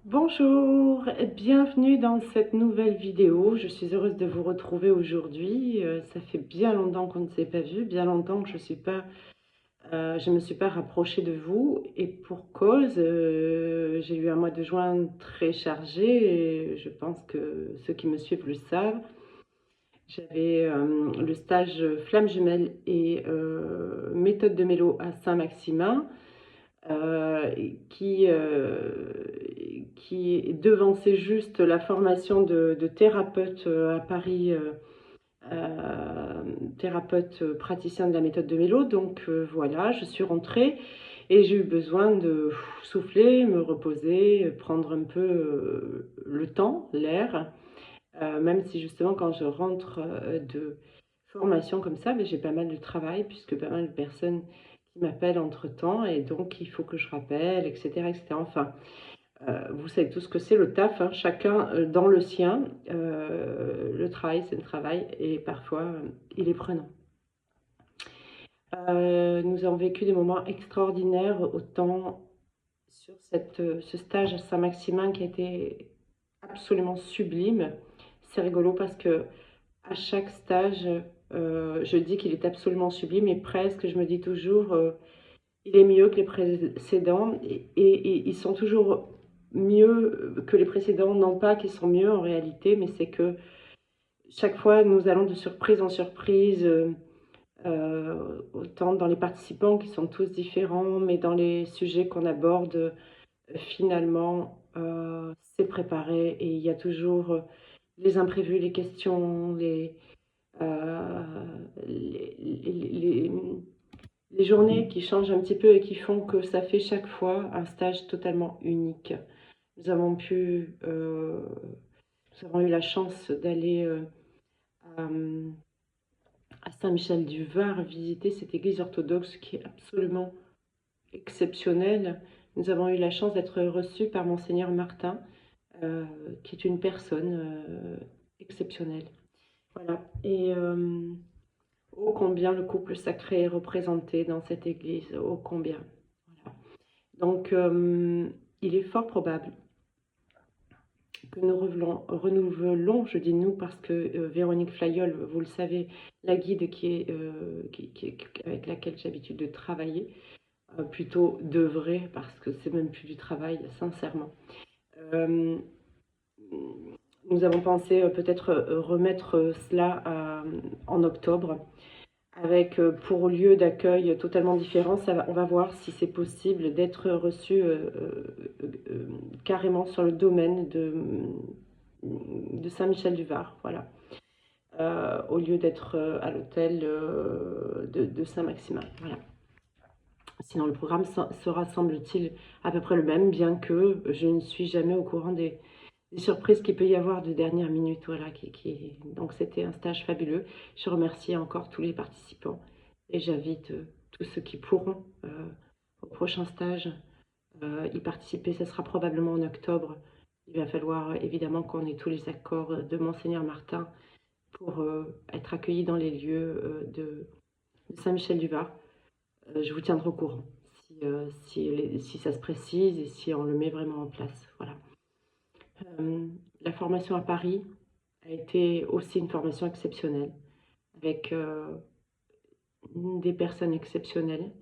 Bonjour, bienvenue dans cette nouvelle vidéo. Je suis heureuse de vous retrouver aujourd'hui. Ça fait bien longtemps qu'on ne s'est pas vu, bien longtemps que je me suis pas rapprochée de vous. Et pour cause, j'ai eu un mois de juin très chargé. Et je pense que ceux qui me suivent le savent. J'avais le stage Flamme Jumelle et méthode de mélo à Saint-Maximin. euh, qui, euh, qui devançait juste la formation de thérapeute à Paris, thérapeute praticien de la méthode de Mélo. Donc voilà, je suis rentrée et j'ai eu besoin de souffler, me reposer, prendre un peu le temps, l'air, même si justement quand je rentre de formation comme ça, mais j'ai pas mal de travail puisque pas mal de personnes qui m'appellent entre-temps et donc il faut que je rappelle, etc. etc. Enfin, vous savez tout ce que c'est le taf, hein, chacun dans le sien. Le travail, c'est le travail et parfois il est prenant. Nous avons vécu des moments extraordinaires, autant sur ce stage à Saint-Maximin qui a été absolument sublime. C'est rigolo parce que à chaque stage, je dis qu'il est absolument sublime et presque, je me dis toujours, il est mieux que les précédents et ils sont toujours mieux que les précédents. Non pas qu'ils sont mieux en réalité, mais c'est que chaque fois, nous allons de surprise en surprise, autant dans les participants qui sont tous différents, mais dans les sujets qu'on aborde, finalement, c'est préparé et il y a toujours les imprévus, les questions, euh, les, les, les, les journées qui changent un petit peu et qui font que ça fait chaque fois un stage totalement unique. Nous avons nous avons eu la chance d'aller à, à Saint-Michel-du-Var visiter cette église orthodoxe qui est absolument exceptionnelle. Nous avons eu la chance d'être reçus par Monseigneur Martin, qui est une personne exceptionnelle. Voilà. Et ô combien le couple sacré est représenté dans cette église, ô combien. Voilà. Donc, il est fort probable que nous renouvelons, je dis nous parce que Véronique Flayol, vous le savez, la guide avec laquelle j'ai l'habitude de travailler, plutôt d'œuvrer, parce que c'est même plus du travail, sincèrement. Euh, Nous avons pensé peut-être remettre cela en octobre avec pour lieu d'accueil totalement différent. On va voir si c'est possible d'être reçu carrément sur le domaine de Saint-Michel-du-Var, voilà. Au lieu d'être à l'hôtel de Saint-Maximin, voilà. Sinon, le programme sera, semble-t-il, à peu près le même, bien que je ne suis jamais au courant des surprises qu'il peut y avoir de dernière minute. Voilà, Donc, c'était un stage fabuleux. Je remercie encore tous les participants et j'invite tous ceux qui pourront au prochain stage y participer. Ce sera probablement en octobre. Il va falloir évidemment qu'on ait tous les accords de Monseigneur Martin pour être accueillis dans les lieux de Saint-Michel-du-Var. Je vous tiendrai au courant si ça se précise et si on le met vraiment en place. Voilà. La formation à Paris a été aussi une formation exceptionnelle, avec des personnes exceptionnelles,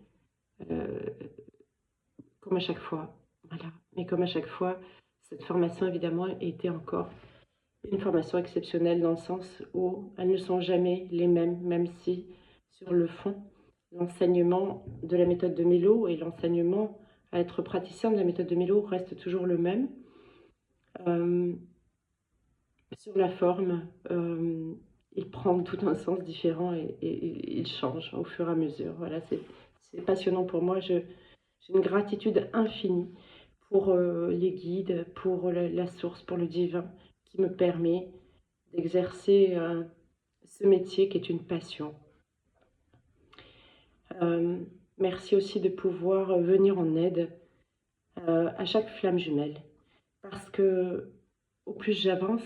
euh, comme à chaque fois. Voilà. Mais comme à chaque fois, cette formation, évidemment, était encore une formation exceptionnelle dans le sens où elles ne sont jamais les mêmes, même si, sur le fond, l'enseignement de la méthode de Mélo et l'enseignement à être praticien de la méthode de Mélo reste toujours le même. Euh, Sur la forme, il prend tout un sens différent et il change au fur et à mesure. Voilà, c'est passionnant pour moi. J'ai une gratitude infinie pour les guides, pour la source, pour le divin qui me permet d'exercer ce métier qui est une passion. Merci aussi de pouvoir venir en aide à chaque flamme jumelle parce que au plus j'avance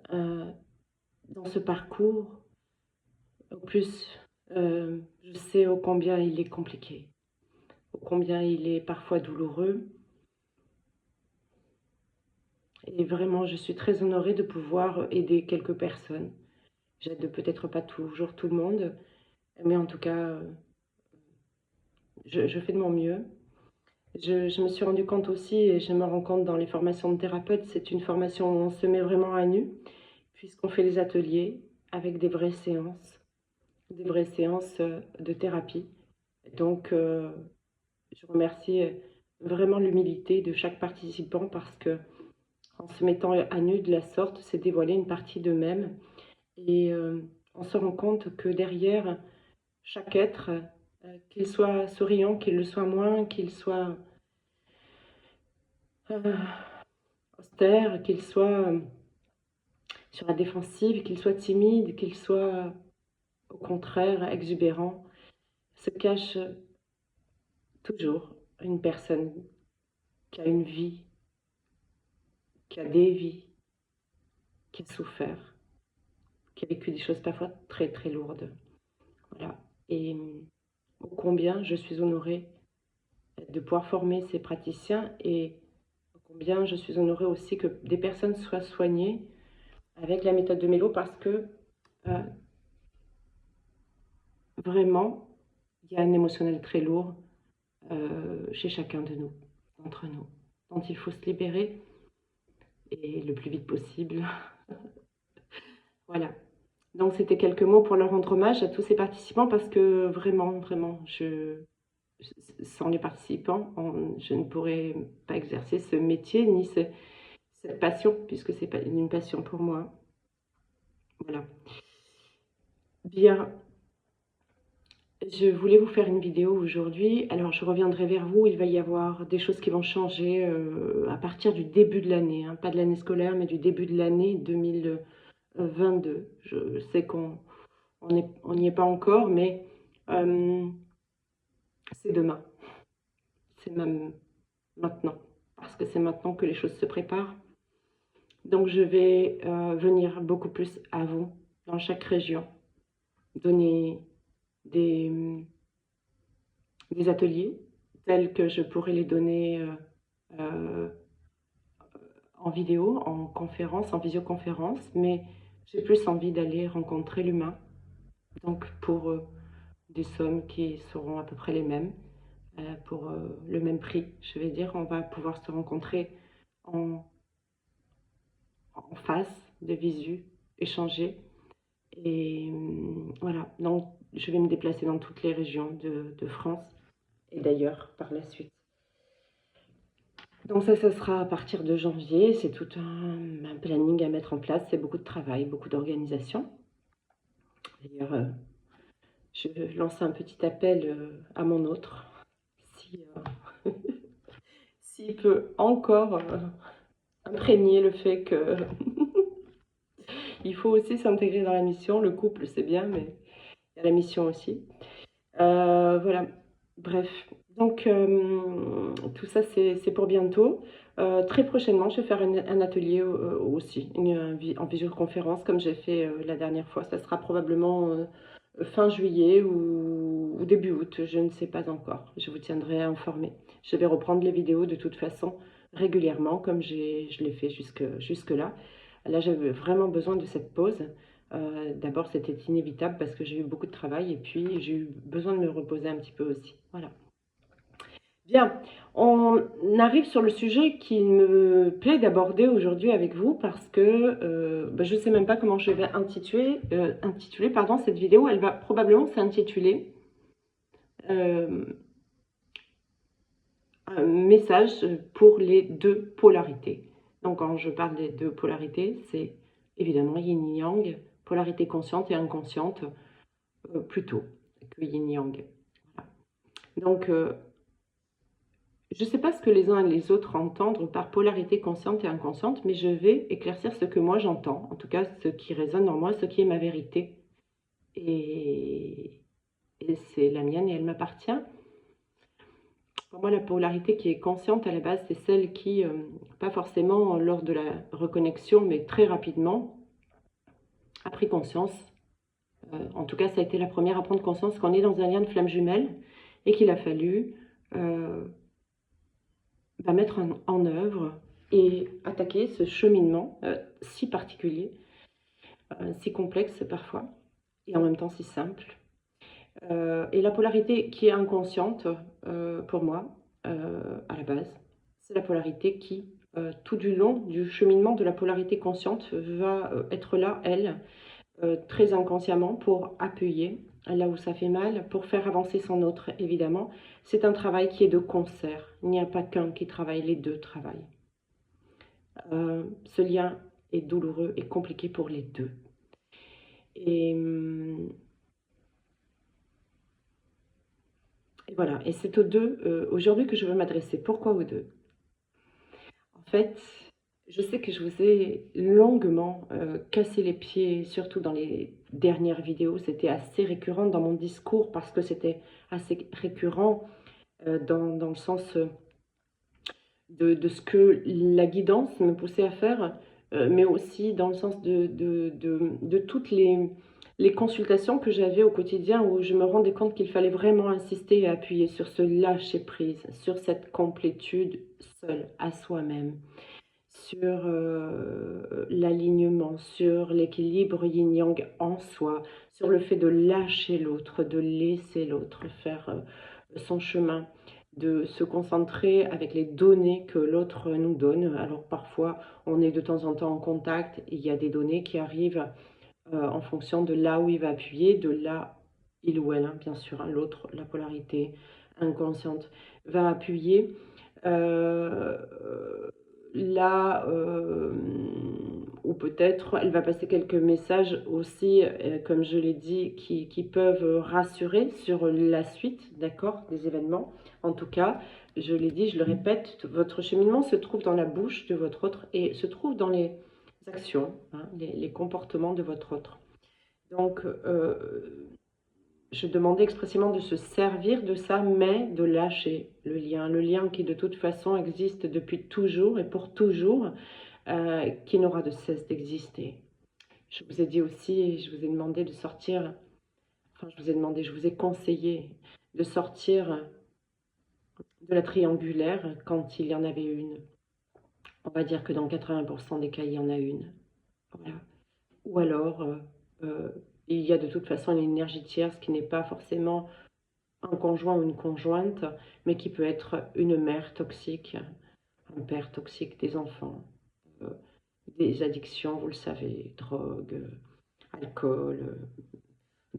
dans ce parcours, au plus je sais ô combien il est compliqué, ô combien il est parfois douloureux, Et vraiment, je suis très honorée de pouvoir aider quelques personnes. J'aide peut-être pas toujours tout le monde, mais en tout cas, je fais de mon mieux. Je me suis rendu compte aussi, et je me rends compte dans les formations de thérapeute, c'est une formation où on se met vraiment à nu, puisqu'on fait les ateliers avec des vraies séances de thérapie. Donc, je remercie vraiment l'humilité de chaque participant parce que en se mettant à nu de la sorte, c'est dévoiler une partie d'eux-mêmes. Et on se rend compte que derrière chaque être, qu'il soit souriant, qu'il le soit moins, qu'il soit euh, austère, qu'il soit sur la défensive, qu'il soit timide, qu'il soit au contraire exubérant, se cache toujours une personne qui a une vie, qui a des vies, qui a souffert, qui a vécu des choses parfois très très lourdes. Voilà. Et ô combien je suis honorée de pouvoir former ces praticiens et ô combien je suis honorée aussi que des personnes soient soignées avec la méthode de Mélo parce que euh, vraiment, il y a un émotionnel très lourd chez chacun de nous, d'entre nous, dont il faut se libérer et le plus vite possible. Voilà. Donc c'était quelques mots pour leur rendre hommage à tous ces participants parce que vraiment, vraiment, sans les participants, je ne pourrais pas exercer ce métier ni cette passion, puisque c'est pas une passion pour moi. Voilà. Bien, je voulais vous faire une vidéo aujourd'hui. Alors, je reviendrai vers vous. Il va y avoir des choses qui vont changer à partir du début de l'année. Hein. Pas de l'année scolaire, mais du début de l'année 2022. Je sais qu'on n'y est pas encore, mais c'est demain. C'est même maintenant. Parce que c'est maintenant que les choses se préparent. Donc, je vais venir beaucoup plus à vous, dans chaque région. Donner des ateliers tels que je pourrais les donner euh, en vidéo, en conférence, en visioconférence, mais j'ai plus envie d'aller rencontrer l'humain. Donc pour des sommes qui seront à peu près les mêmes, pour le même prix, je vais dire, on va pouvoir se rencontrer en, en face, de visu, échanger. Et voilà, donc je vais me déplacer dans toutes les régions de France et d'ailleurs par la suite. Donc ça sera à partir de janvier, c'est tout un planning à mettre en place, c'est beaucoup de travail, beaucoup d'organisation. D'ailleurs, je lance un petit appel à mon autre, s'il peut encore imprégner le fait que il faut aussi s'intégrer dans la mission, le couple c'est bien, mais il y a la mission aussi. Voilà, bref. Donc, tout ça, c'est pour bientôt. Très prochainement, je vais faire un atelier aussi, en visioconférence, comme j'ai fait la dernière fois. Ça sera probablement fin juillet ou début août, je ne sais pas encore. Je vous tiendrai informé. Je vais reprendre les vidéos de toute façon régulièrement, comme je l'ai fait jusque-là. Là, j'avais vraiment besoin de cette pause. D'abord, c'était inévitable parce que j'ai eu beaucoup de travail et puis j'ai eu besoin de me reposer un petit peu aussi. Voilà. Bien, on arrive sur le sujet qu'il me plaît d'aborder aujourd'hui avec vous parce que je ne sais même pas comment je vais intituler cette vidéo. Elle va probablement s'intituler un message pour les deux polarités. Donc quand je parle des deux polarités, c'est évidemment yin et yang, polarité consciente et inconsciente, plutôt que yin-yang. Voilà. Donc, je ne sais pas ce que les uns et les autres entendent par polarité consciente et inconsciente, mais je vais éclaircir ce que moi j'entends, en tout cas ce qui résonne en moi, ce qui est ma vérité. Et c'est la mienne et elle m'appartient. Pour moi, la polarité qui est consciente à la base, c'est celle qui, pas forcément lors de la reconnexion, mais très rapidement, a pris conscience. En tout cas, ça a été la première à prendre conscience qu'on est dans un lien de flamme jumelle et qu'il a fallu mettre en œuvre et attaquer d'attaquer ce cheminement si particulier, si complexe parfois, et en même temps si simple. Et la polarité qui est inconsciente, pour moi, à la base, c'est la polarité qui, tout du long du cheminement de la polarité consciente, va être là, elle, très inconsciemment, pour appuyer là où ça fait mal, pour faire avancer son autre, évidemment. C'est un travail qui est de concert. Il n'y a pas qu'un qui travaille, les deux travaillent. Ce lien est douloureux et compliqué pour les deux. Et voilà, et c'est aux deux aujourd'hui que je veux m'adresser. Pourquoi aux deux? En fait, je sais que je vous ai longuement cassé les pieds, surtout dans les dernières vidéos. C'était assez récurrent dans mon discours parce que c'était assez récurrent dans le sens de ce que la guidance me poussait à faire, mais aussi dans le sens de toutes les consultations que j'avais au quotidien où je me rendais compte qu'il fallait vraiment insister et appuyer sur ce lâcher-prise, sur cette complétude seule à soi-même, sur l'alignement, sur l'équilibre yin-yang en soi, sur le fait de lâcher l'autre, de laisser l'autre faire son chemin, de se concentrer avec les données que l'autre nous donne. Alors parfois, on est de temps en temps en contact, et il y a des données qui arrivent en fonction de là où il va appuyer, de là, il ou elle, hein, bien sûr, hein, l'autre, la polarité inconsciente, va appuyer. Là où peut-être elle va passer quelques messages aussi, comme je l'ai dit, qui peuvent rassurer sur la suite, d'accord, des événements. En tout cas, je l'ai dit, je le répète, votre cheminement se trouve dans la bouche de votre autre et se trouve dans les actions, hein, les comportements de votre autre. Donc, je demandais expressément de se servir de ça, mais de lâcher le lien qui de toute façon existe depuis toujours et pour toujours, qui n'aura de cesse d'exister. Je vous ai dit aussi, je vous ai demandé de sortir, enfin je vous ai demandé, je vous ai conseillé de sortir de la triangulaire quand il y en avait une. On va dire que dans 80% des cas, il y en a une. Voilà. Ou alors, il y a de toute façon une énergie tierce qui n'est pas forcément un conjoint ou une conjointe, mais qui peut être une mère toxique, un père toxique, des enfants, euh, des addictions, vous le savez, drogue, alcool,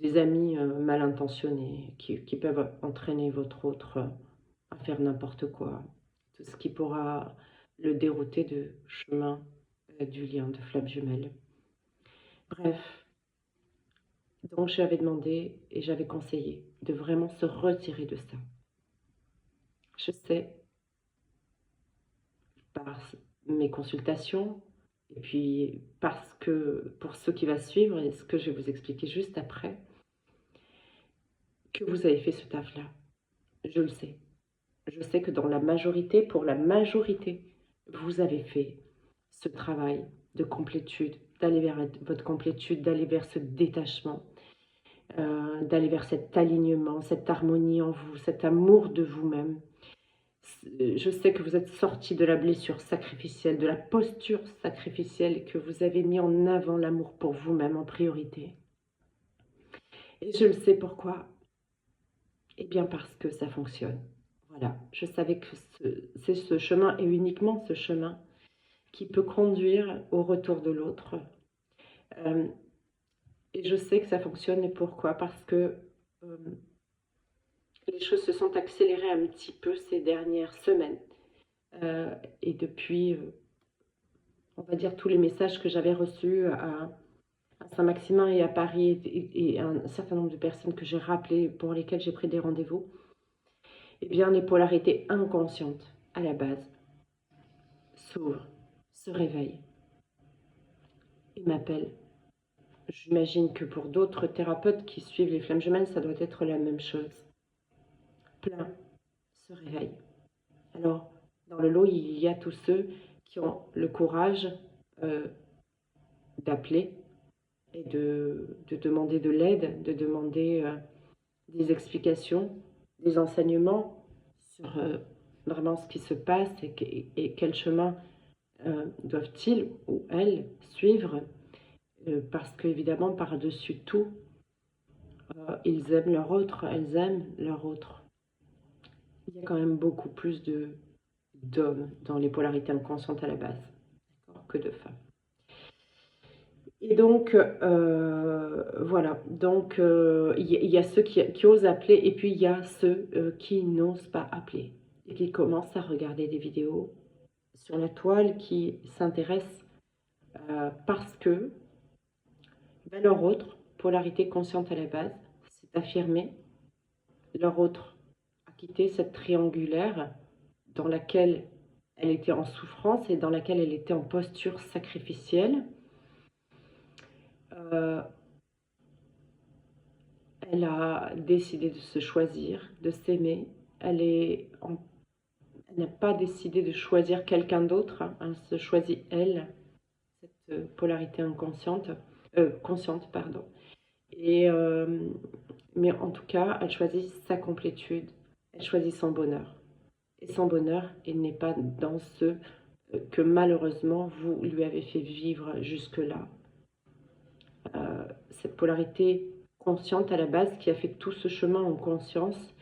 des amis mal intentionnés qui peuvent entraîner votre autre à faire n'importe quoi, tout ce qui pourra le dérouter de chemin du lien de flamme jumelle. Bref, donc j'avais demandé et j'avais conseillé de vraiment se retirer de ça. Je sais, par mes consultations, et puis parce que pour ce qui va suivre et ce que je vais vous expliquer juste après, que vous avez fait ce taf-là. Je le sais. Je sais que dans la majorité, pour la majorité, vous avez fait ce travail de complétude, d'aller vers votre complétude, d'aller vers ce détachement, d'aller vers cet alignement, cette harmonie en vous, cet amour de vous-même. Je sais que vous êtes sorti de la blessure sacrificielle, de la posture sacrificielle, et que vous avez mis en avant l'amour pour vous-même en priorité. Et je le sais pourquoi. Eh bien parce que ça fonctionne. Voilà, je savais que c'est ce chemin, et uniquement ce chemin, qui peut conduire au retour de l'autre. Et je sais que ça fonctionne, et pourquoi? Parce que les choses se sont accélérées un petit peu ces dernières semaines. Et depuis, on va dire, tous les messages que j'avais reçus à Saint-Maximin et à Paris, et un certain nombre de personnes que j'ai rappelées, pour lesquelles j'ai pris des rendez-vous, eh bien, les polarités inconscientes, à la base, s'ouvrent, se réveillent et m'appellent. J'imagine que pour d'autres thérapeutes qui suivent les flammes jumelles, ça doit être la même chose. Plein se réveillent. Alors, dans le lot, il y a tous ceux qui ont le courage d'appeler et de demander de l'aide, de demander des explications, des enseignements sur vraiment ce qui se passe et quel chemin doivent-ils ou elles suivre parce qu'évidemment, par-dessus tout, ils aiment leur autre, elles aiment leur autre. Il y a quand même beaucoup plus d'hommes dans les polarités inconscientes à la base que de femmes. Et donc, voilà. Donc, il y a ceux qui osent appeler et puis il y a ceux qui n'osent pas appeler et qui commencent à regarder des vidéos sur la toile, qui s'intéressent parce que leur autre, polarité consciente à la base, s'est affirmée. Leur autre a quitté cette triangulaire dans laquelle elle était en souffrance et dans laquelle elle était en posture sacrificielle. Elle a décidé de se choisir, de s'aimer. Elle n'a pas décidé de choisir quelqu'un d'autre. Hein. Elle se choisit elle, cette polarité inconsciente, consciente, pardon. Et, mais en tout cas, elle choisit sa complétude. Elle choisit son bonheur. Et son bonheur, il n'est pas dans ce que malheureusement vous lui avez fait vivre jusque-là. Cette polarité consciente à la base qui a fait tout ce chemin en conscience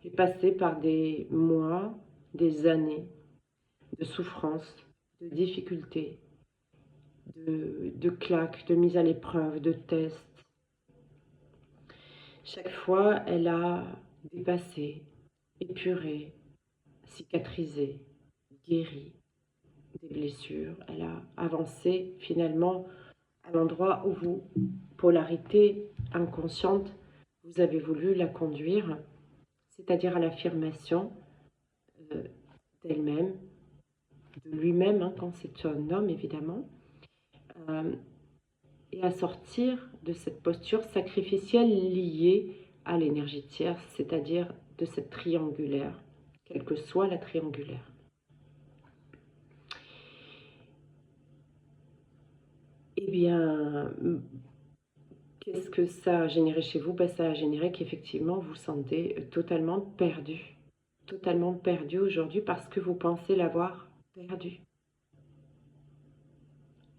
est passée par des mois, des années de souffrance, de difficultés, de claques, de mise à l'épreuve, de tests. Chaque fois, elle a dépassé, épuré, cicatrisé, guéri des blessures. Elle a avancé finalement à l'endroit où vous, polarité inconsciente, vous avez voulu la conduire, c'est-à-dire à l'affirmation d'elle-même, de lui-même, hein, quand c'est un homme évidemment, et à sortir de cette posture sacrificielle liée à l'énergie tierce, c'est-à-dire de cette triangulaire, quelle que soit la triangulaire. Eh bien, qu'est-ce que ça a généré chez vous? Ça a généré qu'effectivement, vous vous sentez totalement perdu aujourd'hui parce que vous pensez l'avoir perdu.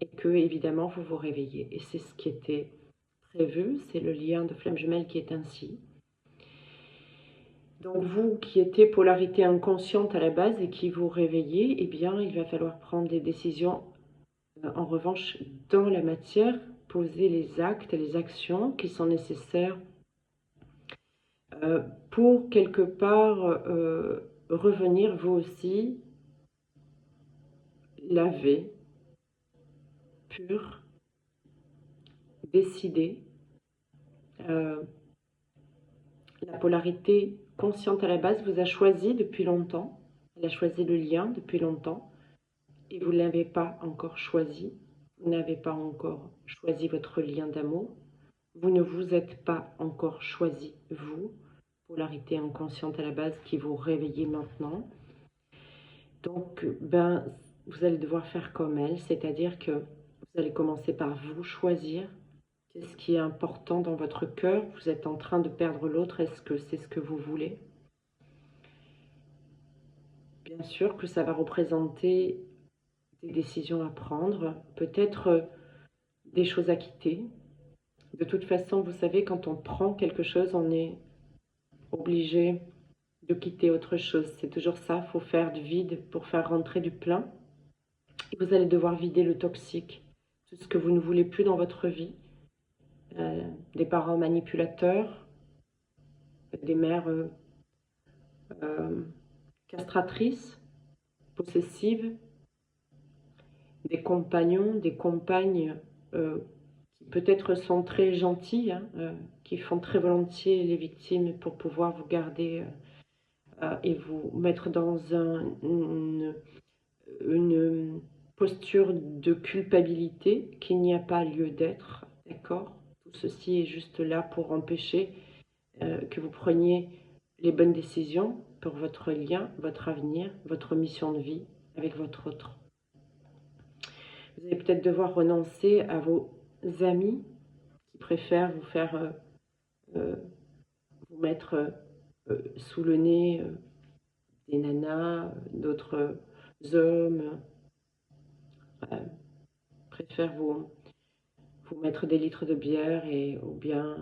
Et que, évidemment, vous vous réveillez. Et c'est ce qui était prévu, c'est le lien de flamme jumelle qui est ainsi. Donc vous qui étiez polarité inconsciente à la base et qui vous réveillez, eh bien, il va falloir prendre des décisions, en revanche, dans la matière, poser les actes et les actions qui sont nécessaires pour quelque part revenir vous aussi lavé, pur, décidé. La polarité consciente à la base vous a choisi depuis longtemps. Elle a choisi le lien depuis longtemps et vous ne l'avez pas encore choisi. Vous n'avez pas encore choisi votre lien d'amour. Vous ne vous êtes pas encore choisi, vous, polarité inconsciente à la base qui vous réveillez maintenant. Donc, vous allez devoir faire comme elle, c'est-à-dire que vous allez commencer par vous choisir. Qu'est-ce qui est important dans votre cœur? Vous êtes en train de perdre l'autre. Est-ce que c'est ce que vous voulez? Bien sûr que ça va représenter des décisions à prendre, peut-être des choses à quitter. De toute façon, vous savez, quand on prend quelque chose, on est obligé de quitter autre chose. C'est toujours ça, il faut faire du vide pour faire rentrer du plein. Et vous allez devoir vider le toxique, tout ce que vous ne voulez plus dans votre vie. Des parents manipulateurs, des mères castratrices, possessives, des compagnons, des compagnes qui peut-être sont très gentils, hein, qui font très volontiers les victimes pour pouvoir vous garder et vous mettre dans une posture de culpabilité qu'il n'y a pas lieu d'être, d'accord? Tout ceci est juste là pour empêcher que vous preniez les bonnes décisions pour votre lien, votre avenir, votre mission de vie avec votre autre. Vous allez peut-être devoir renoncer à vos amis qui préfèrent vous faire vous mettre sous le nez des nanas, d'autres hommes, faire vous mettre des litres de bière ou bien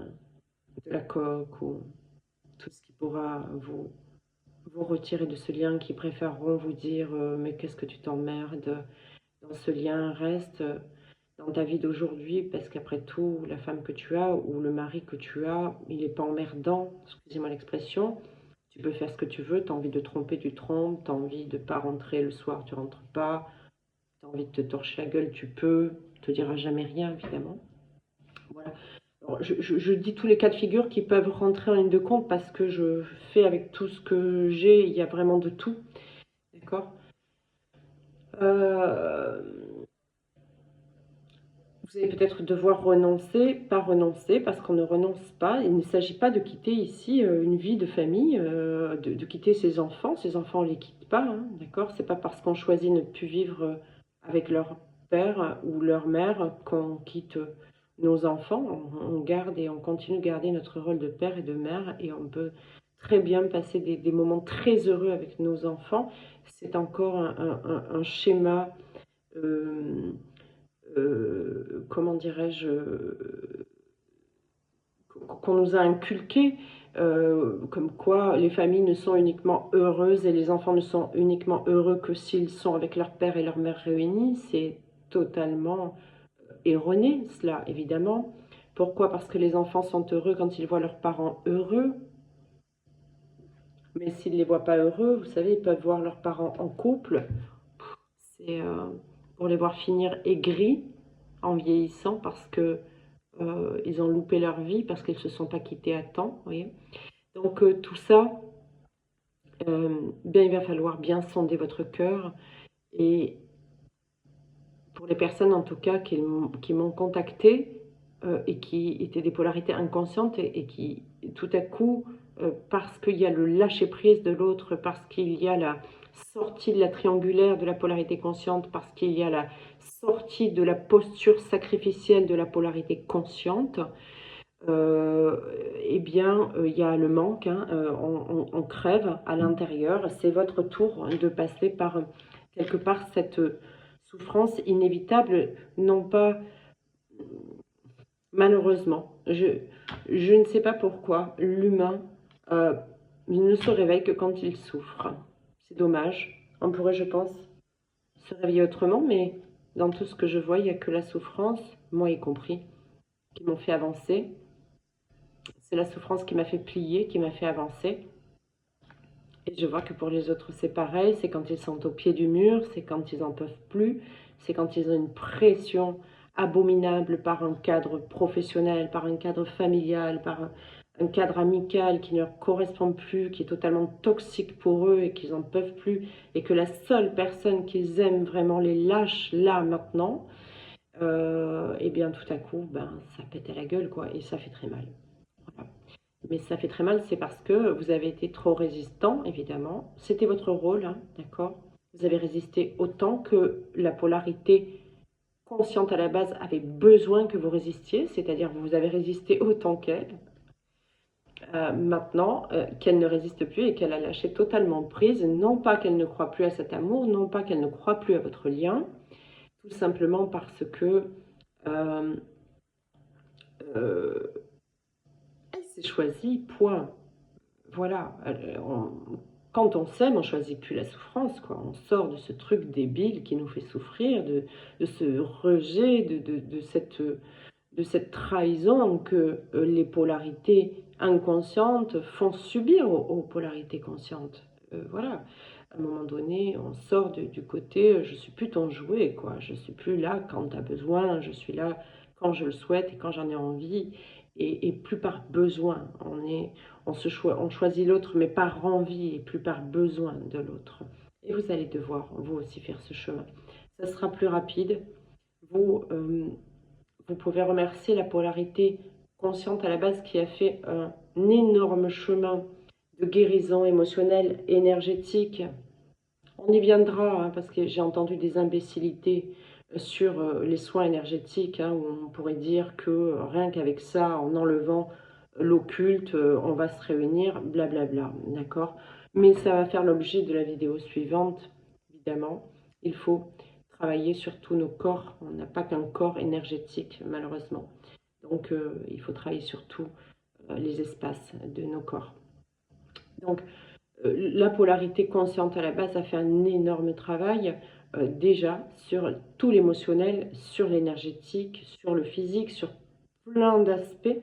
de la coke ou tout ce qui pourra vous retirer de ce lien, qui préféreront vous dire mais qu'est-ce que tu t'emmerdes dans ce lien, reste dans ta vie d'aujourd'hui, parce qu'après tout, la femme que tu as ou le mari que tu as, il n'est pas emmerdant, excusez-moi l'expression. Tu peux faire ce que tu veux, tu as envie de tromper, tu trompes, tu as envie de ne pas rentrer le soir, tu rentres pas, tu as envie de te torcher la gueule, tu peux, te dira jamais rien, évidemment. Voilà. Alors, je dis tous les cas de figure qui peuvent rentrer en ligne de compte parce que je fais avec tout ce que j'ai, il y a vraiment de tout. D'accord. Vous allez peut-être devoir renoncer, pas renoncer, parce qu'on ne renonce pas. Il ne s'agit pas de quitter ici une vie de famille, de quitter ses enfants. Ses enfants, on ne les quitte pas, hein, d'accord? C'est pas parce qu'on choisit de ne plus vivre avec leur père ou leur mère qu'on quitte nos enfants. On garde et on continue de garder notre rôle de père et de mère, et on peut très bien passer des moments très heureux avec nos enfants. C'est encore un schéma... comment dirais-je, qu'on nous a inculqué, comme quoi les familles ne sont uniquement heureuses et les enfants ne sont uniquement heureux que s'ils sont avec leur père et leur mère réunis. C'est totalement erroné, cela, évidemment. Pourquoi? Parce que les enfants sont heureux quand ils voient leurs parents heureux. Mais s'ils ne les voient pas heureux, vous savez, ils peuvent voir leurs parents en couple. C'est pour les voir finir aigris en vieillissant parce que ils ont loupé leur vie, parce qu'ils ne se sont pas quittés à temps. Vous voyez. Donc tout ça, bien, il va falloir bien sonder votre cœur. Et pour les personnes en tout cas qui m'ont contacté et qui étaient des polarités inconscientes et qui tout à coup, parce qu'il y a le lâcher-prise de l'autre, parce qu'il y a la sortie de la triangulaire de la polarité consciente, parce qu'il y a la sortie de la posture sacrificielle de la polarité consciente, eh bien, il y a le manque, hein, on crève à l'intérieur. C'est votre tour de passer par, quelque part, cette souffrance inévitable, non pas, malheureusement, je ne sais pas pourquoi, l'humain ne se réveille que quand il souffre. C'est dommage. On pourrait, je pense, se réveiller autrement, mais dans tout ce que je vois, il n'y a que la souffrance, moi y compris, qui m'ont fait avancer. C'est la souffrance qui m'a fait plier, qui m'a fait avancer. Et je vois que pour les autres, c'est pareil. C'est quand ils sont au pied du mur, c'est quand ils n'en peuvent plus, c'est quand ils ont une pression abominable par un cadre professionnel, par un cadre familial, par un cadre amical qui ne leur correspond plus, qui est totalement toxique pour eux et qu'ils n'en peuvent plus, et que la seule personne qu'ils aiment vraiment les lâche là, maintenant, et bien tout à coup, ben, ça pète à la gueule, quoi, et ça fait très mal. Voilà. Mais ça fait très mal, c'est parce que vous avez été trop résistant, évidemment. C'était votre rôle, hein, d'accord? Vous avez résisté autant que la polarité consciente à la base avait besoin que vous résistiez, c'est-à-dire que vous avez résisté autant qu'elle. Maintenant, qu'elle ne résiste plus et qu'elle a lâché totalement prise, non pas qu'elle ne croit plus à cet amour, non pas qu'elle ne croit plus à votre lien, tout simplement parce que euh, euh, elle s'est choisie, point. Voilà, quand on s'aime, on choisit plus la souffrance, quoi. On sort de ce truc débile qui nous fait souffrir, de ce rejet, de cette trahison que les polarités inconscientes font subir aux polarités conscientes. Voilà, à un moment donné, on sort du côté je suis plus ton jouet, quoi. Je suis plus là quand tu as besoin, je suis là quand je le souhaite et quand j'en ai envie, et plus par besoin. On choisit l'autre, mais par envie et plus par besoin de l'autre. Et vous allez devoir, vous aussi, faire ce chemin. Ça sera plus rapide. Vous, vous pouvez remercier la polarité consciente à la base qui a fait un énorme chemin de guérison émotionnelle, énergétique. On y viendra, hein, parce que j'ai entendu des imbécilités sur les soins énergétiques, hein, où on pourrait dire que rien qu'avec ça, en enlevant l'occulte, on va se réunir, blablabla, d'accord? Mais ça va faire l'objet de la vidéo suivante, évidemment. Il faut travailler sur tous nos corps. On n'a pas qu'un corps énergétique, malheureusement. Donc, il faut travailler sur tous les espaces de nos corps. Donc, la polarité consciente à la base a fait un énorme travail déjà sur tout l'émotionnel, sur l'énergétique, sur le physique, sur plein d'aspects.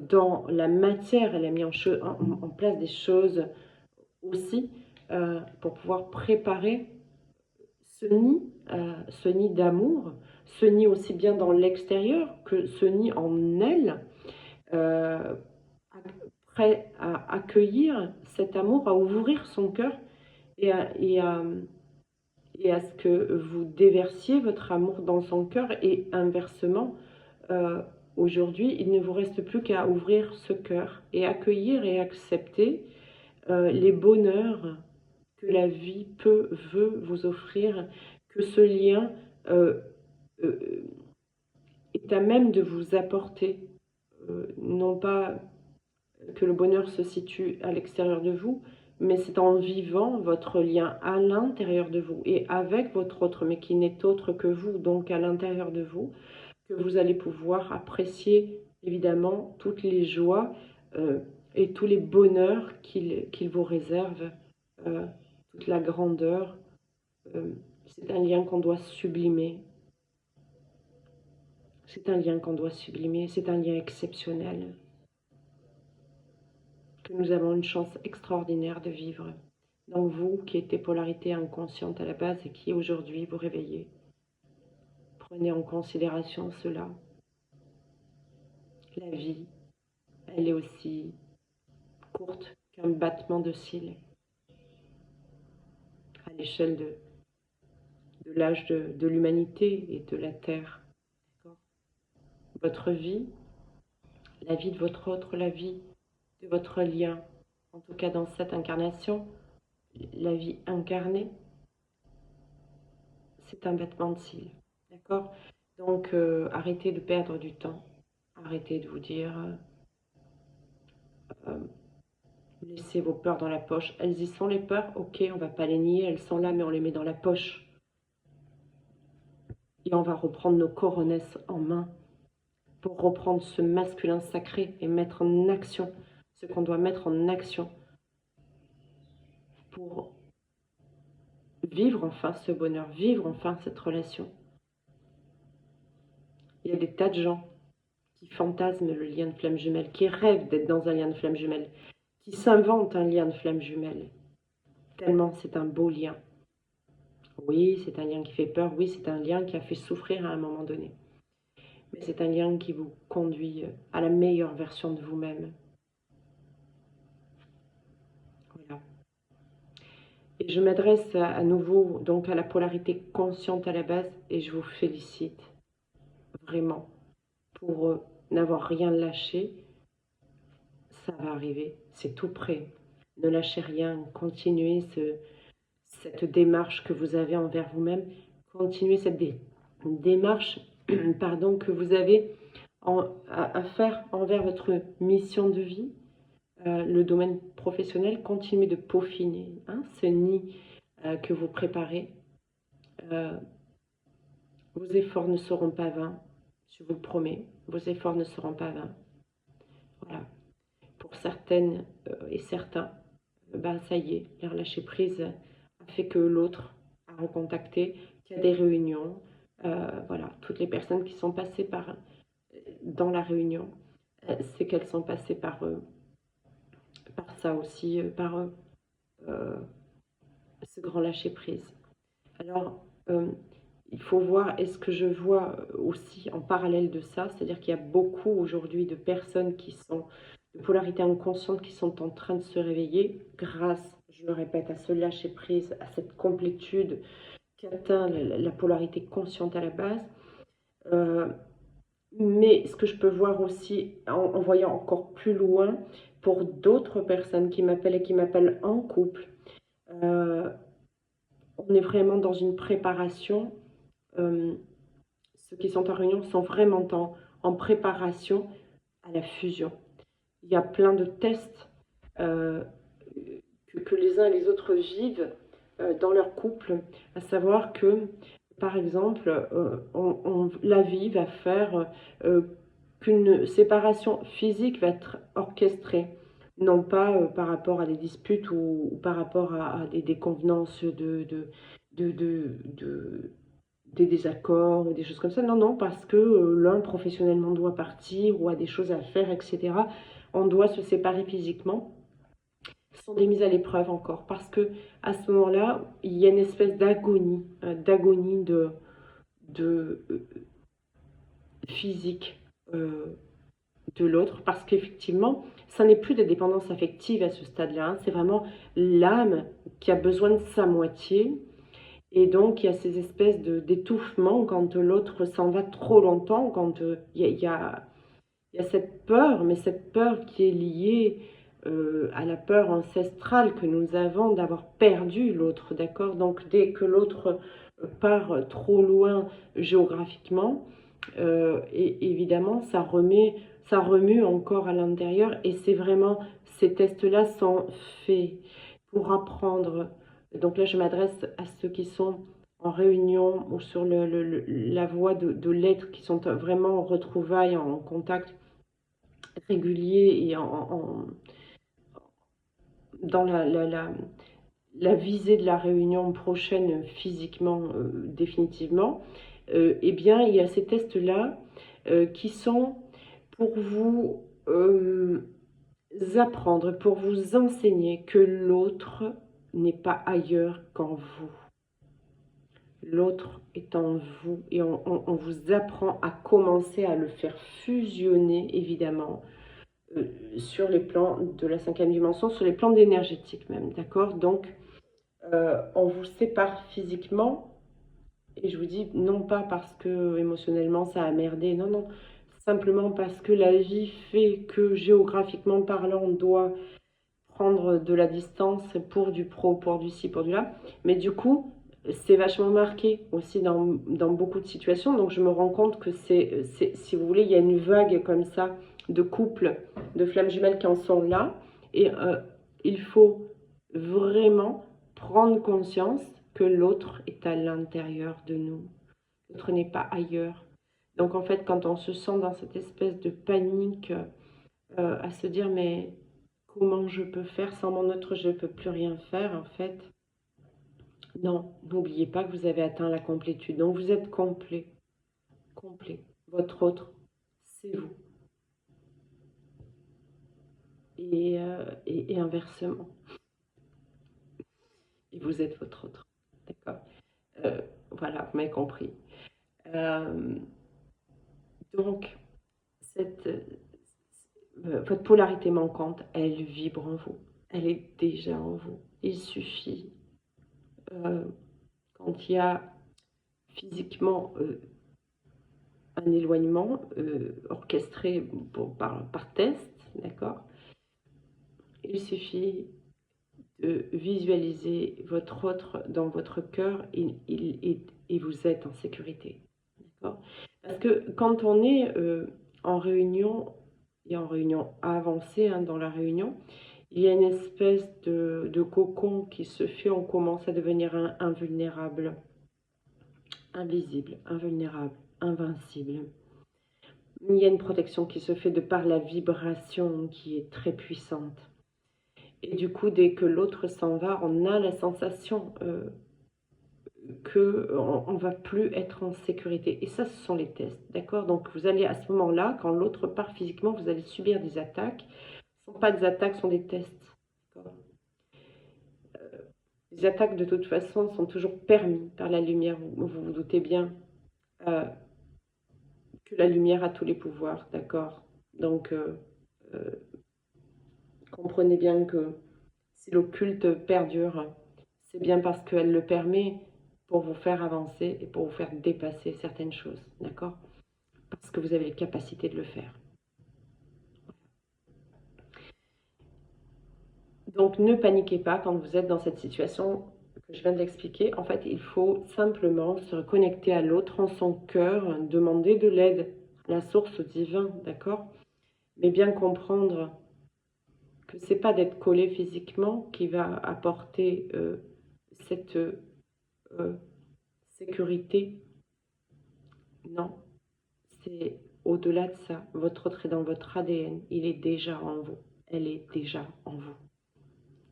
Dans la matière, elle a mis en place des choses aussi pour pouvoir préparer ce nid d'amour, ce nid aussi bien dans l'extérieur que ce nid en elle, euh, prêt à accueillir cet amour, à ouvrir son cœur et à ce que vous déversiez votre amour dans son cœur et inversement. euh, Aujourd'hui, il ne vous reste plus qu'à ouvrir ce cœur et accueillir et accepter les bonheurs que la vie veut vous offrir, que ce lien euh, est à même de vous apporter. Non pas que le bonheur se situe à l'extérieur de vous, mais c'est en vivant votre lien à l'intérieur de vous et avec votre autre, mais qui n'est autre que vous, donc à l'intérieur de vous, que vous allez pouvoir apprécier évidemment toutes les joies et tous les bonheurs qu'il vous réserve, toute la grandeur. C'est un lien qu'on doit sublimer. C'est un lien qu'on doit sublimer, c'est un lien exceptionnel que nous avons une chance extraordinaire de vivre. Donc vous qui étiez polarité inconsciente à la base et qui aujourd'hui vous réveillez, prenez en considération cela. La vie, elle est aussi courte qu'un battement de cils à l'échelle de l'âge de l'humanité et de la Terre. Votre vie, la vie de votre autre, la vie de votre lien, en tout cas dans cette incarnation, la vie incarnée, c'est un battement de cils. D'accord? Donc arrêtez de perdre du temps. Arrêtez de vous dire laissez vos peurs dans la poche. Elles y sont les peurs, ok, on va pas les nier, elles sont là, mais on les met dans la poche. Et on va reprendre nos coronesses en main pour reprendre ce masculin sacré et mettre en action ce qu'on doit mettre en action pour vivre enfin ce bonheur, vivre enfin cette relation. Il y a des tas de gens qui fantasment le lien de flamme jumelle, qui rêvent d'être dans un lien de flamme jumelle, qui s'inventent un lien de flamme jumelle, tellement c'est un beau lien. Oui, c'est un lien qui fait peur, oui, c'est un lien qui a fait souffrir à un moment donné. Mais c'est un lien qui vous conduit à la meilleure version de vous-même. Voilà. Et je m'adresse à nouveau donc à la polarité consciente à la base et je vous félicite vraiment pour n'avoir rien lâché. Ça va arriver, c'est tout prêt. Ne lâchez rien, continuez cette démarche que vous avez envers vous-même, continuez cette démarche pardon, que vous avez à faire envers votre mission de vie, le domaine professionnel, continuez de peaufiner ce nid que vous préparez. Vos efforts ne seront pas vains, je vous le promets, vos efforts ne seront pas vains. Voilà. Pour certaines et certains, ça y est, leur lâcher prise a fait que l'autre a recontacté, qu'il y a des réunions. Voilà, toutes les personnes qui sont passées dans la réunion, c'est qu'elles sont passées par ça aussi, par ce grand lâcher prise. Alors, il faut voir, est-ce que je vois aussi en parallèle de ça, c'est-à-dire qu'il y a beaucoup aujourd'hui de personnes qui sont de polarité inconsciente qui sont en train de se réveiller grâce, je le répète, à ce lâcher prise, à cette complétude qui atteint la polarité consciente à la base. Mais ce que je peux voir aussi en voyant encore plus loin, pour d'autres personnes qui m'appellent et qui m'appellent en couple, on est vraiment dans une préparation. Ceux qui sont en réunion sont vraiment en préparation à la fusion. Il y a plein de tests que les uns et les autres vivent dans leur couple, à savoir que par exemple, la vie va faire qu'une séparation physique va être orchestrée, non pas par rapport à des disputes ou par rapport à des déconvenances de, de, de- des désaccords ou des choses comme ça. Non, non, parce que l'un professionnellement doit partir ou a des choses à faire, etc. On doit se séparer physiquement. Ce sont des mises à l'épreuve encore, parce que à ce moment-là, il y a une espèce d'agonie de physique de l'autre, parce qu'effectivement, ça n'est plus de dépendance affective à ce stade-là, hein. C'est vraiment l'âme qui a besoin de sa moitié, et donc il y a ces espèces d'étouffement quand l'autre s'en va trop longtemps, quand il y a cette peur, mais cette peur qui est liée à la peur ancestrale que nous avons d'avoir perdu l'autre, d'accord? Donc dès que l'autre part trop loin géographiquement, et évidemment, ça remue encore à l'intérieur. Et c'est vraiment, ces tests-là sont faits pour apprendre. Donc là, je m'adresse à ceux qui sont en réunion ou sur la voie de l'être, qui sont vraiment en retrouvailles, en contact régulier et dans la visée de la réunion prochaine physiquement, définitivement. Eh bien, il y a ces tests-là qui sont pour vous apprendre, pour vous enseigner que l'autre n'est pas ailleurs qu'en vous. L'autre est en vous et on vous apprend à commencer à le faire fusionner, évidemment, sur les plans de la cinquième dimension, sur les plans d'énergétique même, d'accord? Donc, on vous sépare physiquement. Et je vous dis, non pas parce que émotionnellement ça a merdé, non, non. Simplement parce que la vie fait que géographiquement parlant, on doit prendre de la distance pour du pro, pour du ci, pour du là. Mais du coup, c'est vachement marqué aussi dans beaucoup de situations. Donc je me rends compte que si vous voulez, il y a une vague comme ça de couples, de flammes jumelles qui en sont là. Et il faut vraiment prendre conscience que l'autre est à l'intérieur de nous. L'autre n'est pas ailleurs. Donc en fait, quand on se sent dans cette espèce de panique, à se dire mais comment je peux faire sans mon autre, je ne peux plus rien faire en fait. Non, n'oubliez pas que vous avez atteint la complétude. Donc vous êtes complet, complet. Votre autre, c'est vous. Et inversement. Et vous êtes votre autre. D'accord. Voilà, vous m'avez compris. Euh, donc, votre polarité manquante, elle vibre en vous. Elle est déjà en vous. Il suffit, euh, quand il y a physiquement un éloignement orchestré par test, d'accord? Il suffit de visualiser votre autre dans votre cœur et vous êtes en sécurité, d'accord? Parce que quand on est en réunion, et en réunion avancée, hein, dans la réunion, il y a une espèce de cocon qui se fait, on commence à devenir invulnérable, invisible, invulnérable, invincible. Il y a une protection qui se fait de par la vibration qui est très puissante. Et du coup, dès que l'autre s'en va, on a la sensation qu'on ne va plus être en sécurité. Et ça, ce sont les tests, d'accord? Donc, vous allez à ce moment-là, quand l'autre part physiquement, vous allez subir des attaques. Ce ne sont pas des attaques, ce sont des tests. Les attaques, de toute façon, sont toujours permis par la lumière. Vous vous doutez bien euh, que la lumière a tous les pouvoirs, d'accord? Donc, euh, comprenez bien que si l'occulte perdure, c'est bien parce qu'elle le permet pour vous faire avancer et pour vous faire dépasser certaines choses, d'accord? Parce que vous avez les capacités de le faire. Donc ne paniquez pas quand vous êtes dans cette situation que je viens d'expliquer. En fait, il faut simplement se reconnecter à l'autre en son cœur, demander de l'aide, la source divine, d'accord? Mais bien comprendre que c'est pas d'être collé physiquement qui va apporter cette sécurité. Non, c'est au-delà de ça. Votre autre est dans votre ADN. Il est déjà en vous. Elle est déjà en vous.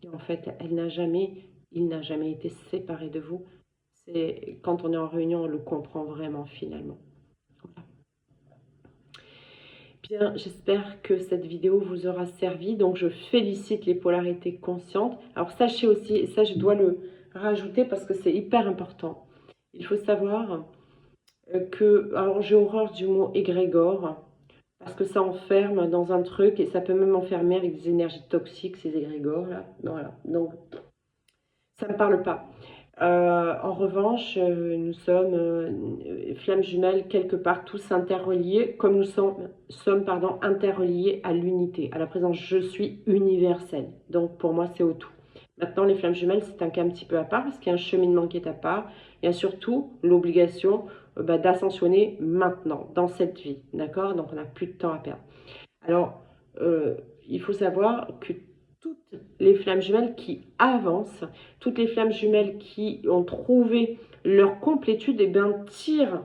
Et en fait, il n'a jamais été séparé de vous. C'est quand on est en réunion, on le comprend vraiment finalement. Voilà. Bien, j'espère que cette vidéo vous aura servi. Donc, je félicite les polarités conscientes. Alors, sachez aussi, et ça, je dois le rajouter parce que c'est hyper important. Il faut savoir que, alors j'ai horreur du mot égrégore, parce que ça enferme dans un truc et ça peut même enfermer avec des énergies toxiques, ces égrégores là. Voilà, donc ça ne me parle pas. En revanche, nous sommes flammes jumelles quelque part, tous interreliés, comme nous sommes interreliés à l'unité, à la présence je suis universelle. Donc pour moi, c'est au tout. Maintenant, les flammes jumelles, c'est un cas un petit peu à part, parce qu'il y a un cheminement qui est à part. Il y a surtout l'obligation d'ascensionner maintenant, dans cette vie. D'accord? Donc on n'a plus de temps à perdre. Alors, il faut savoir que toutes les flammes jumelles qui avancent, toutes les flammes jumelles qui ont trouvé leur complétude, et bien tirent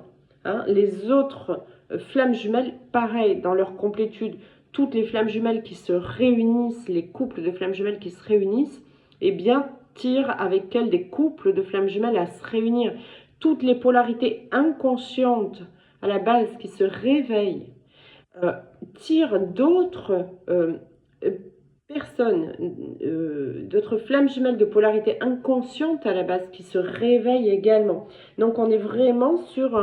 les autres flammes jumelles, pareil, dans leur complétude. Toutes les flammes jumelles qui se réunissent, les couples de flammes jumelles qui se réunissent, et bien tirent avec elles des couples de flammes jumelles à se réunir. Toutes les polarités inconscientes à la base qui se réveillent, tirent d'autres personnes, d'autres flammes jumelles de polarité inconsciente à la base qui se réveillent également. Donc on est vraiment sur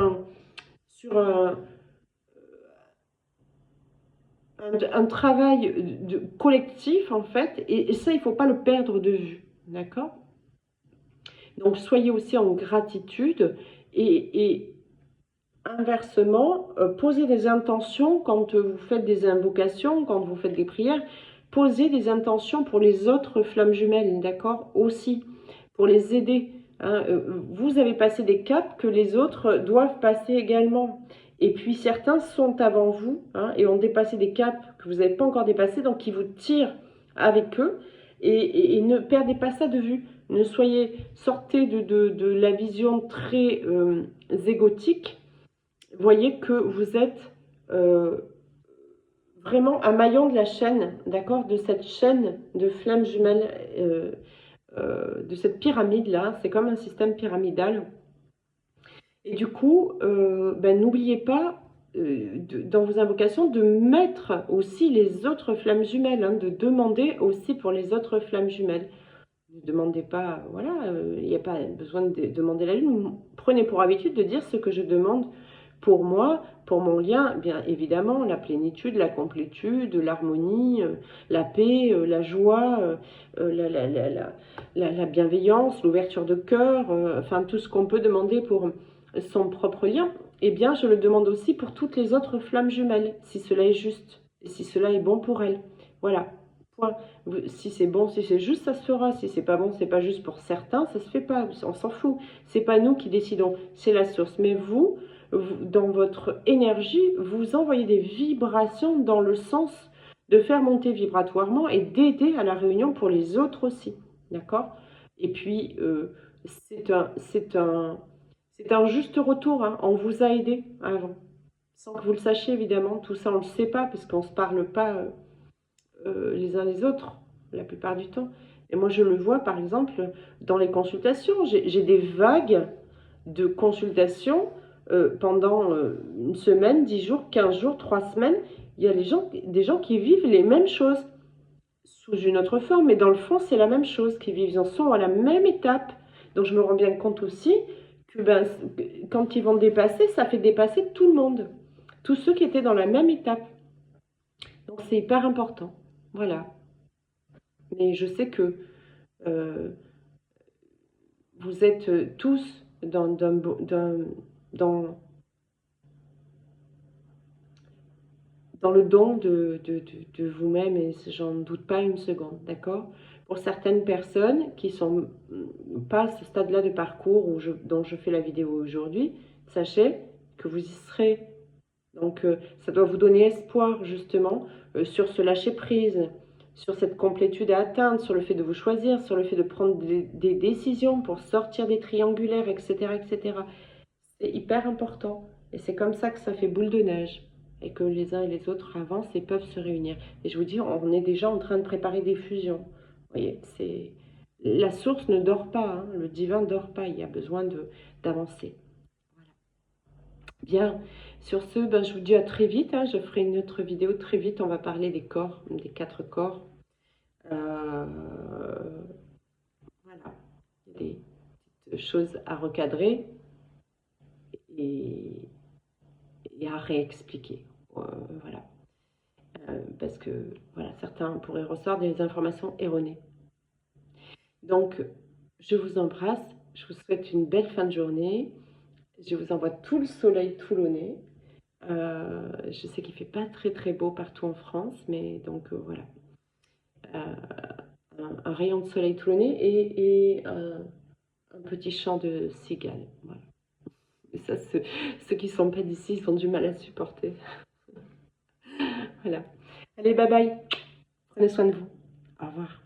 un travail collectif en fait, et ça il ne faut pas le perdre de vue, d'accord? Donc soyez aussi en gratitude et inversement, posez des intentions quand vous faites des invocations, quand vous faites des prières, posez des intentions pour les autres flammes jumelles, d'accord? Aussi, pour les aider. Hein. Vous avez passé des caps que les autres doivent passer également. Et puis certains sont avant vous et ont dépassé des caps que vous n'avez pas encore dépassés, donc ils vous tirent avec eux. Et ne perdez pas ça de vue. Ne sortez de la vision très égotique. Voyez que vous êtes vraiment un maillon de la chaîne, d'accord, de cette chaîne de flammes jumelles, de cette pyramide-là. C'est comme un système pyramidal. Et du coup, n'oubliez pas, dans vos invocations, de mettre aussi les autres flammes jumelles, de demander aussi pour les autres flammes jumelles. Ne demandez pas, voilà, il n'y a pas besoin de demander la lune. Prenez pour habitude de dire ce que je demande pour moi, pour mon lien, bien évidemment, la plénitude, la complétude, l'harmonie, la paix, la joie, la bienveillance, l'ouverture de cœur, enfin tout ce qu'on peut demander pour son propre lien, eh bien je le demande aussi pour toutes les autres flammes jumelles, si cela est juste, et si cela est bon pour elles. Voilà, point. Si c'est bon, si c'est juste, ça se fera. Si c'est pas bon, c'est pas juste pour certains, ça se fait pas, on s'en fout. C'est pas nous qui décidons, c'est la source. Mais vous, dans votre énergie, vous envoyez des vibrations dans le sens de faire monter vibratoirement et d'aider à la réunion pour les autres aussi. D'accord? Et puis, c'est un juste retour. Hein. On vous a aidé avant. Sans que vous le sachiez, évidemment. Tout ça, on ne le sait pas, parce qu'on ne se parle pas les uns les autres, la plupart du temps. Et moi, je le vois, par exemple, dans les consultations. J'ai des vagues de consultations pendant une semaine, 10 jours, 15 jours, 3 semaines. Il y a des gens qui vivent les mêmes choses, sous une autre forme, mais dans le fond, c'est la même chose, qui vivent, ils en sont à la même étape. Donc, je me rends bien compte aussi que quand ils vont dépasser, ça fait dépasser tout le monde. Tous ceux qui étaient dans la même étape. Donc, c'est hyper important. Voilà. Mais je sais que vous êtes tous dans le don de vous-même, et j'en doute pas une seconde, d'accord? Pour certaines personnes qui sont pas à ce stade-là de parcours dont je fais la vidéo aujourd'hui, sachez que vous y serez. Donc, ça doit vous donner espoir, justement, sur ce lâcher-prise, sur cette complétude à atteindre, sur le fait de vous choisir, sur le fait de prendre des décisions pour sortir des triangulaires, etc., etc. C'est hyper important. Et c'est comme ça que ça fait boule de neige. Et que les uns et les autres avancent et peuvent se réunir. Et je vous dis, on est déjà en train de préparer des fusions. Vous voyez, c'est... La source ne dort pas, hein, le divin ne dort pas, il y a besoin d'avancer. Voilà. Bien, sur ce, ben, je vous dis à très vite, hein, je ferai une autre vidéo très vite, on va parler des corps, des 4 corps. Euh, voilà, il y a des petites choses à recadrer et, et à réexpliquer. Voilà. Parce que voilà, certains pourraient ressortir des informations erronées. Donc, je vous embrasse, je vous souhaite une belle fin de journée. Je vous envoie tout le soleil toulonnais. Je sais qu'il ne fait pas très très beau partout en France, mais donc voilà. Un rayon de soleil toulonnais et un petit chant de cigale. Voilà. Et ça, ceux qui ne sont pas d'ici, ils ont du mal à supporter. Voilà. Allez, bye bye. Prenez soin de vous. Au revoir.